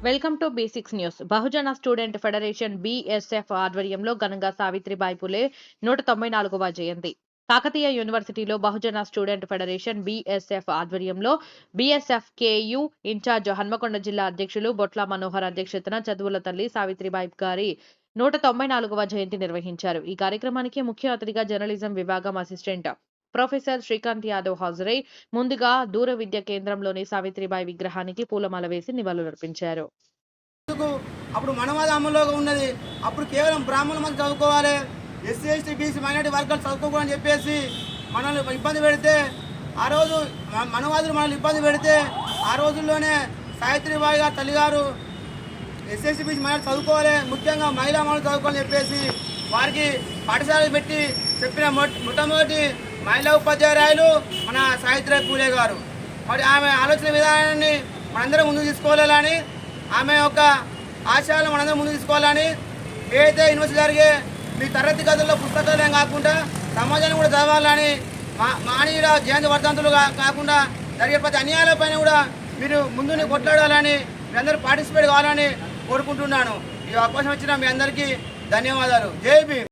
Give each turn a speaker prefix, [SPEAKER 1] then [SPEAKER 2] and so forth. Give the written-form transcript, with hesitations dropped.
[SPEAKER 1] Welcome to basics news. Bahujan student federation BSF ఆధ్వర్యంలో ఘనంగా సావిత్రిబాయి పులే 194వ జయంతి. కాకతీయ యూనివర్సిటీలో బహుజన స్టూడెంట్ ఫెడరేషన్ బీఎస్ఎఫ్ ఆధ్వర్యంలో బీఎస్ఎఫ్ కేయు ఇన్ఛార్జ్ హన్మకొండ జిల్లా అధ్యక్షులు బొట్ల మనోహర్ అధ్యక్షతన చదువుల తల్లి సావిత్రిబాయి గారి 194వ జయంతి నిర్వహించారు. ఈ కార్యక్రమానికి ముఖ్య అతిథిగా జర్నలిజం విభాగం అసిస్టెంట్ ప్రొఫెసర్ శ్రీకాంత్ యాదవ్ హాజరై ముందుగా దూర విద్య కేంద్రంలోని సావిత్రిబాయి విగ్రహానికి పూలమాల వేసి నివాళులర్పించారు.
[SPEAKER 2] అప్పుడు మనవాద అమల్లో ఉన్నది. అప్పుడు కేవలం బ్రాహ్మణుల మంది చదువుకోవాలి, ఎస్సీ ఎస్టీ బీసీ మైనారిటీ వర్గాలు చదువుకోకూడదని చెప్పేసి మనల్ని ఇబ్బంది పెడితే, ఆ రోజు మనవాదులు మనల్ని ఇబ్బంది పెడితే ఆ రోజుల్లోనే సావిత్రిబాయి గారు తల్లిగారు ఎస్సీ ఎస్టీ బీసీ మైనారిటీ చదువుకోవాలి, ముఖ్యంగా మహిళా మనులు చదువుకోవాలని చెప్పేసి వారికి పాఠశాలలు పెట్టి చెప్పిన మొట్టమొదటి మహిళా ఉపాధ్యాయురాయలు మన సావిత్రిబాయి పూలే గారు. మరి ఆమె ఆలోచన విధానాన్ని మనందరం ముందుకు తీసుకోవాలని, ఆమె యొక్క ఆశయాలను మనందరం ముందుకు తీసుకోవాలని, ఏదైతే యూనివర్సిటీ జరిగే మీ తరగతి గదుల్లో పుస్తకాలే కాకుండా సమాజాన్ని కూడా చదవాలని, మానవుల జయంతి వర్ధంతులు కాకుండా జరిగే ప్రతి అన్యాయాలపైన కూడా మీరు ముందుని కొట్లాడాలని, మీ అందరూ పార్టిసిపేట్ కావాలని కోరుకుంటున్నాను. ఈ అవకాశం ఇచ్చిన మీ అందరికీ ధన్యవాదాలు. జై భీమ్.